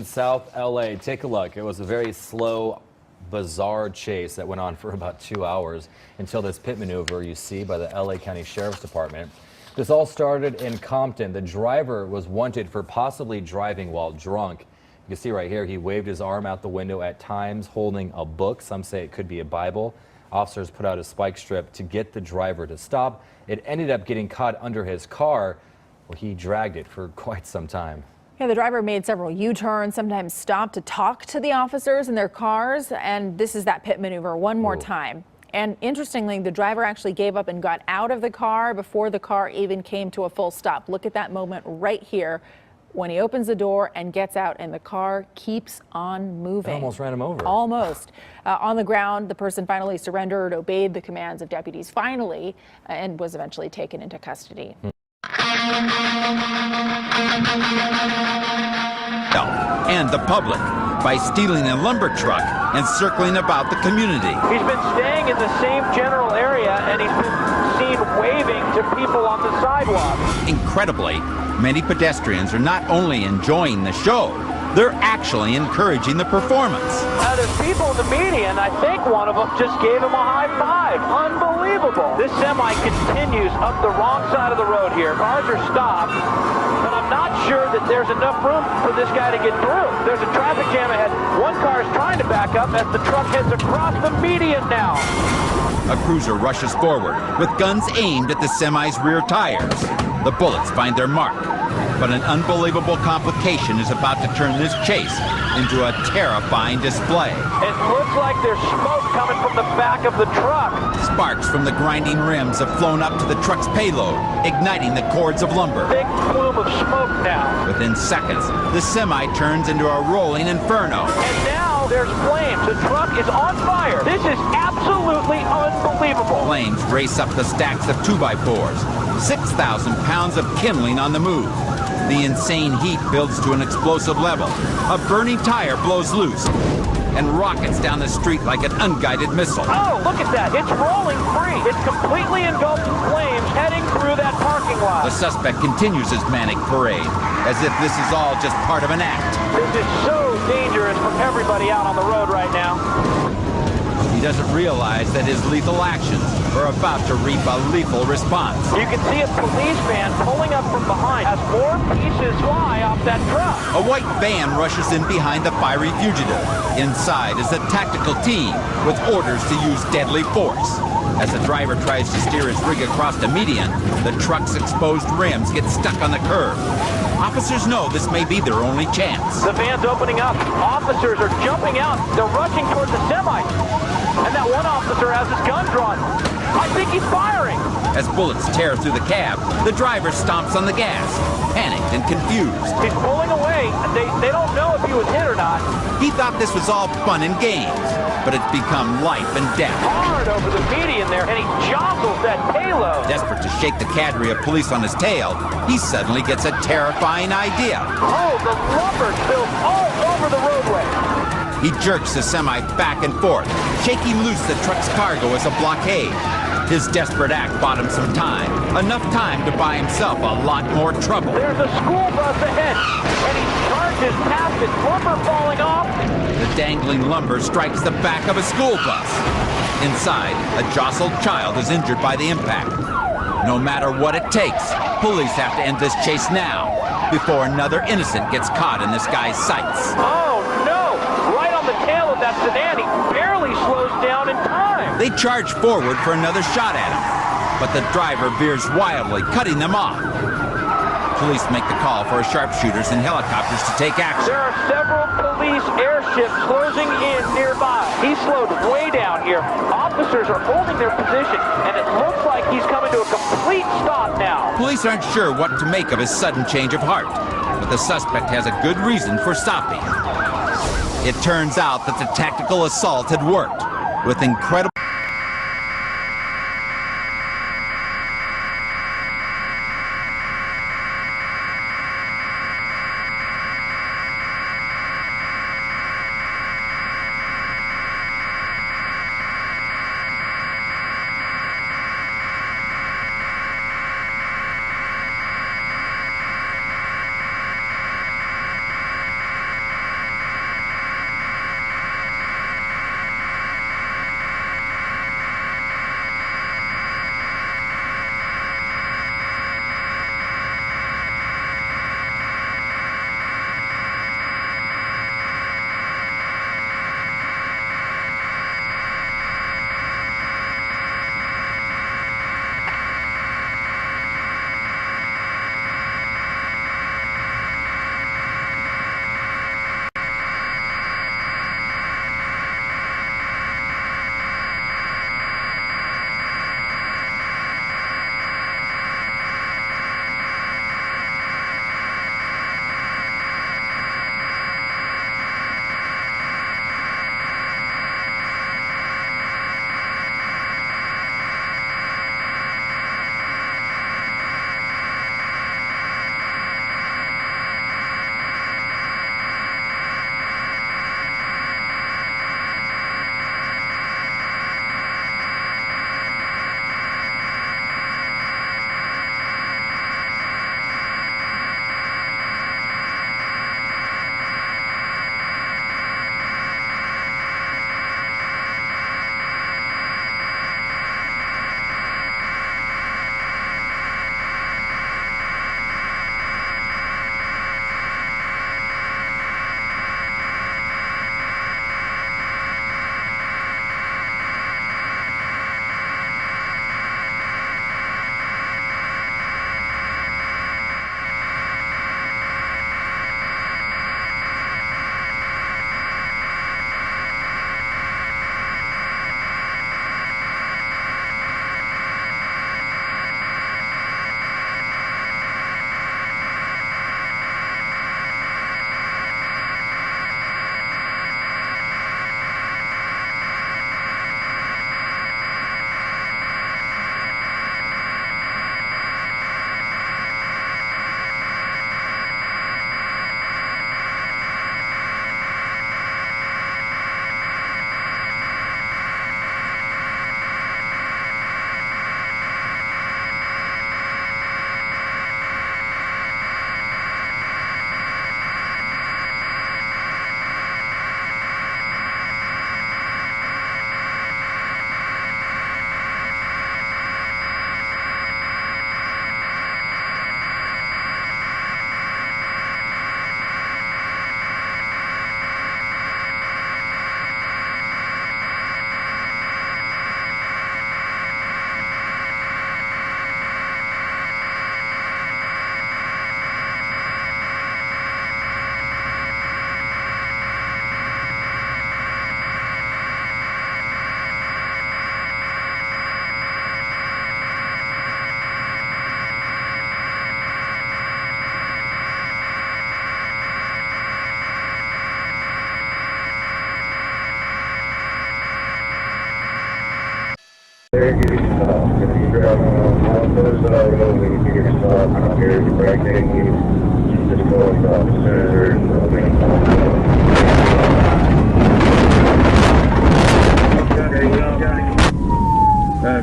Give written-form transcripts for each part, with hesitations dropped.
South LA. Take a look. It was a very slow, bizarre chase that went on for about 2 hours until this pit maneuver you see by the LA County Sheriff's Department. This all started in Compton. The driver was wanted for possibly driving while drunk. You can see right here, he waved his arm out the window at times holding a book. Some say it could be a Bible. Officers put out a spike strip to get the driver to stop. It ended up getting caught under his car. Well, he dragged it for quite some time. Yeah, the driver made several U-turns, sometimes stopped to talk to the officers in their cars. And this is that pit maneuver one more time. And interestingly, the driver actually gave up and got out of the car before the car even came to a full stop. Look at that moment right here when he opens the door and gets out and the car keeps on moving. They almost ran him over. Almost. On the ground, the person finally surrendered, obeyed the commands of deputies finally, and was eventually taken into custody. And the public by stealing a lumber truck and circling about the community. He's been staying in the same general area and he's been seen waving to people on the sidewalk. Incredibly, many pedestrians are not only enjoying the show, they're actually encouraging the performance. There's people in the median, I think one of them just gave him a high five. Unbelievable. This semi continues up the wrong side of the road here. Cars are stopped, but I'm not sure that there's enough room for this guy to get through. There's a traffic jam ahead. One car is trying to back up as the truck heads across the median now. A cruiser rushes forward with guns aimed at the semi's rear tires. The bullets find their mark. But an unbelievable complication is about to turn this chase into a terrifying display. It looks like there's smoke coming from the back of the truck. Sparks from the grinding rims have flown up to the truck's payload, igniting the cords of lumber. Big plume of smoke now. Within seconds, the semi turns into a rolling inferno. And now there's flames. The truck is on fire. This is absolutely unbelievable. Flames race up the stacks of 2x4s. 6,000 pounds of kindling on the move. The insane heat builds to an explosive level. A burning tire blows loose and rockets down the street like an unguided missile. Oh, look at that. It's rolling free. It's completely engulfed in flames heading through that parking lot. The suspect continues his manic parade, as if this is all just part of an act. This is so dangerous for everybody out on the road right now. He doesn't realize that his lethal actions are about to reap a lethal response. You can see a police van pulling up from behind as more pieces fly off that truck. A white van rushes in behind the fiery fugitive. Inside is a tactical team with orders to use deadly force. As the driver tries to steer his rig across the median, the truck's exposed rims get stuck on the curb. Officers know this may be their only chance. The van's opening up. Officers are jumping out. They're rushing towards the semi. And that one officer has his gun drawn. I think he's firing. As bullets tear through the cab, the driver stomps on the gas, panicked and confused. He's pulling away. They don't know if he was hit or not. He thought this was all fun and games, but it's become life and death. Hard over the median there, and he jostles that payload. Desperate to shake the cadre of police on his tail, he suddenly gets a terrifying idea. Oh, the lumber spills all over the roadway. He jerks the semi back and forth, shaking loose the truck's cargo as a blockade. His desperate act bought him some time, enough time to buy himself a lot more trouble. There's a school bus ahead, and he charges past it, lumber falling off. The dangling lumber strikes the back of a school bus. Inside, a jostled child is injured by the impact. No matter what it takes, police have to end this chase now, before another innocent gets caught in this guy's sights. Oh no! Right on the tail of that sedan, he barely slows down in time. They charge forward for another shot at him, but the driver veers wildly, cutting them off. Police make the call for sharpshooters and helicopters to take action. There are several police airships closing in nearby. He's slowed way down here. Officers are holding their position, and it looks like he's coming to a complete stop now. Police aren't sure what to make of his sudden change of heart, but the suspect has a good reason for stopping. It turns out that the tactical assault had worked, with incredible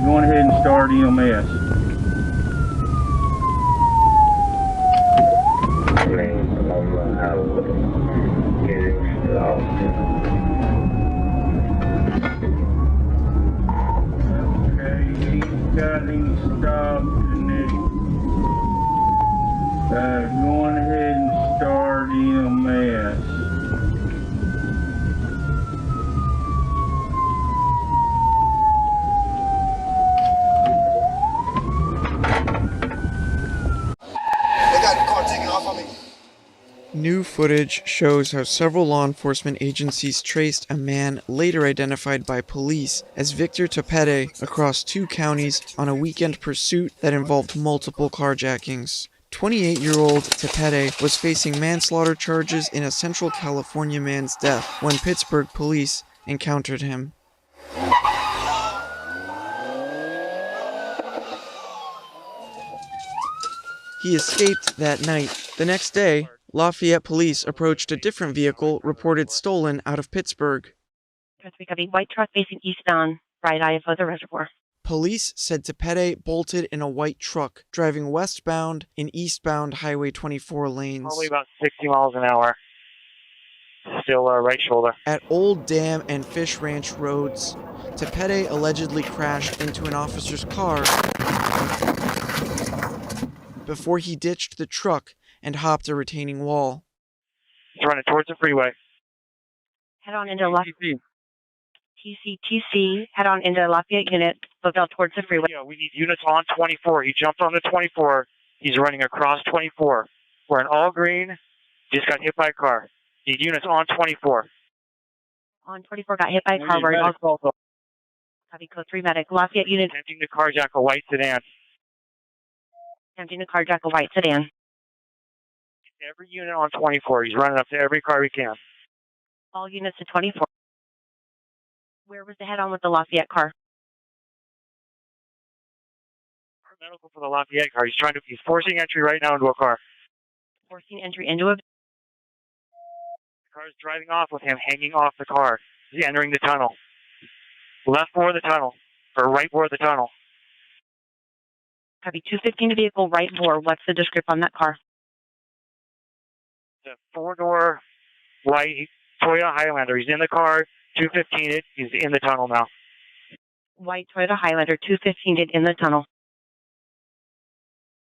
Going ahead and start EMS. Got him stopped and then going ahead and start EMS. They got the car taking off on me. New footage shows how several law enforcement agencies traced a man later identified by police as Victor Tepede across 2 counties on a weekend pursuit that involved multiple carjackings. 28-year-old Tepede was facing manslaughter charges in a Central California man's death when Pittsburgh police encountered him. He escaped that night. The next day, Lafayette police approached a different vehicle reported stolen out of Pittsburgh. We have a white truck facing eastbound, right eye of the reservoir. Police said Tepede bolted in a white truck, driving westbound in eastbound Highway 24 lanes. Probably about 60 miles an hour. Still right shoulder. At Old Dam and Fish Ranch roads, Tepede allegedly crashed into an officer's car before he ditched the truck and hopped a retaining wall. He's running towards the freeway. Head on into Lafayette. TC, head on into Lafayette unit, Bovell towards the freeway. Yeah, we need units on 24. He jumped on the 24. He's running across 24. We're in all green. Just got hit by a car. Need units on 24. On 24, got hit by a car. We're in all copy code 3 medic. Lafayette unit. Attempting to carjack a white sedan. Attempting to carjack a white sedan. Every unit on 24. He's running up to every car he can. All units to 24. Where was the head on with the Lafayette car? Medical for the Lafayette car. He's forcing entry right now into a car. Forcing entry into a... The car is driving off with him hanging off the car. He's entering the tunnel. Left bore the tunnel. Or right bore the tunnel. Copy 215 vehicle, right bore. What's the description on that car? It's a 4-door white Toyota Highlander. He's in the car. 215 it. He's in the tunnel now. White Toyota Highlander, 215 it in the tunnel.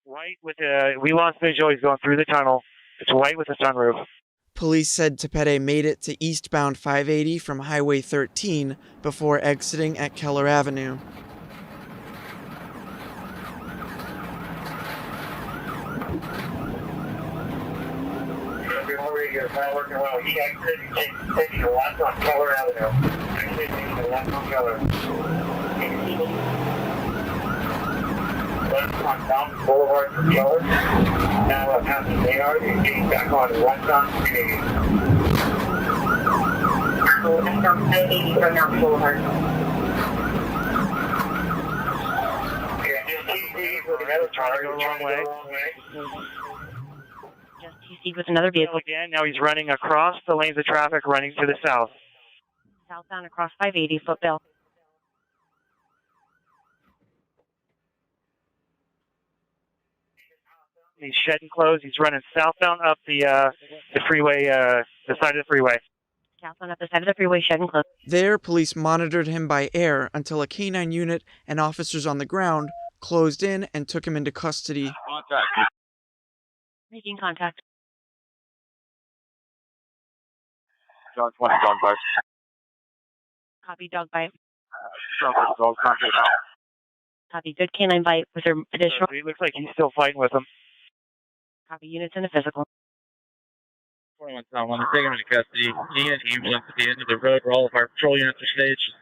White with we lost visual. He's going through the tunnel. It's white with a sunroof. Police said Tepede made it to eastbound 580 from Highway 13 before exiting at Keller Avenue. Not working well. He exited taking a left on Keller Avenue. Actually taking a left on Keller. Left on Mountain Boulevard for Keller. Now what happened there is getting back on west on 380. West on 380 from Mountain Boulevard. Yeah, just TC with another car trying to go the wrong way. Just TC'd with another vehicle. Again, now he's running across the lanes of traffic running to the south. Southbound across 580, Footbill. He's shedding clothes. He's running southbound up the freeway, the side of the freeway. Southbound up the side of the freeway, shedding clothes. There, police monitored him by air until a K-9 unit and officers on the ground closed in and took him into custody. Making contact. Dog 20, dog bite. Copy, dog bite. Dog contact now. Copy, good canine bite. Was there additional? He looks like he's still fighting with him. Copy, units in the physical. 41 Town 1, take him into custody. Need an ambulance at the end of the road where all of our patrol units are staged.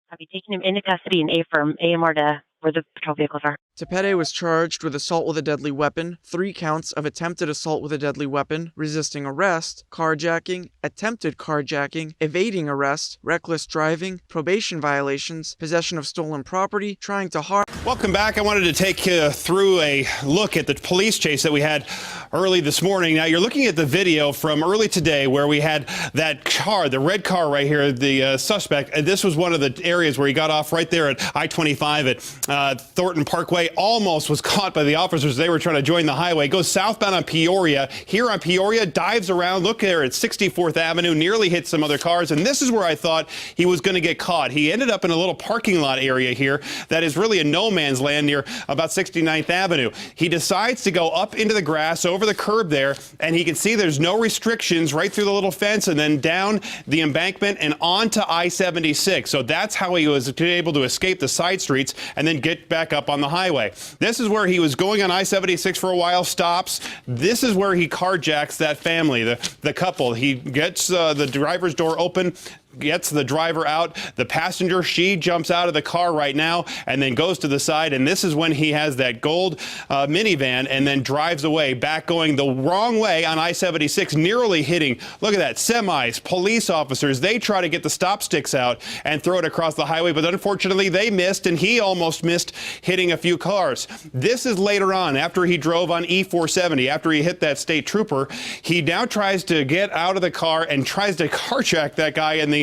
Copy, taking him into custody and A-firm, AMR to where the patrol vehicles are. Tepede was charged with assault with a deadly weapon, 3 counts of attempted assault with a deadly weapon, resisting arrest, carjacking, attempted carjacking, evading arrest, reckless driving, probation violations, possession of stolen property, trying to harm. Welcome back. I wanted to take you through a look at the police chase that we had early this morning. Now, you're looking at the video from early today where we had that car, the red car right here, the suspect. And this was one of the areas where he got off right there at I-25 at Thornton Parkway. Almost was caught by the officers. They were trying to join the highway. Goes southbound on Peoria. Here on Peoria, dives around. Look there at 64th Avenue, nearly hit some other cars. And this is where I thought he was going to get caught. He ended up in a little parking lot area here that is really a no man's land near about 69th Avenue. He decides to go up into the grass over the curb there, and he can see there's no restrictions right through the little fence and then down the embankment and onto I-76. So that's how he was able to escape the side streets and then get back up on the highway. This is where he was going on I-76 for a while, stops. This is where he carjacks that family, the couple. He gets the driver's door open, gets the driver out. The passenger, she jumps out of the car right now and then goes to the side. And this is when he has that gold minivan and then drives away, back going the wrong way on I-76, nearly hitting, look at that, semis, police officers. They try to get the stop sticks out and throw it across the highway, but unfortunately they missed, and he almost missed hitting a few cars. This is later on, after he drove on E-470, after he hit that state trooper. He now tries to get out of the car and tries to carjack that guy in the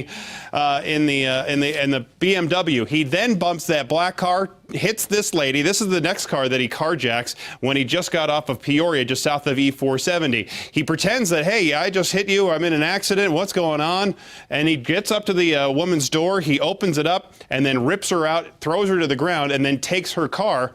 BMW. He then bumps that black car, hits this lady. This is the next car that he carjacks when he just got off of Peoria, just south of E-470. He pretends that, hey, I just hit you. I'm in an accident. What's going on? And he gets up to the woman's door. He opens it up and then rips her out, throws her to the ground, and then takes her car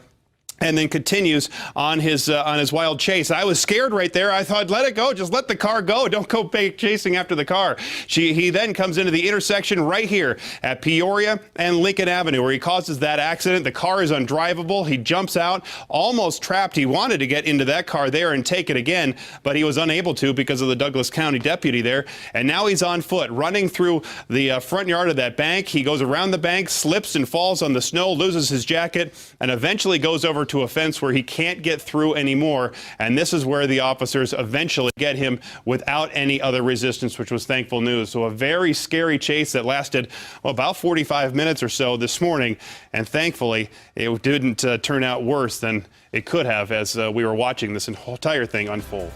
and then continues on his wild chase. I was scared right there. I thought, let it go. Just let the car go. Don't go chasing after the car. He then comes into the intersection right here at Peoria and Lincoln Avenue, where he causes that accident. The car is undrivable. He jumps out, almost trapped. He wanted to get into that car there and take it again, but he was unable to because of the Douglas County deputy there. And now he's on foot, running through the front yard of that bank. He goes around the bank, slips and falls on the snow, loses his jacket, and eventually goes over to a fence where he can't get through anymore. And this is where the officers eventually get him without any other resistance, which was thankful news. So a very scary chase that lasted about 45 minutes or so this morning. And thankfully, it didn't turn out worse than it could have as we were watching this entire thing unfold.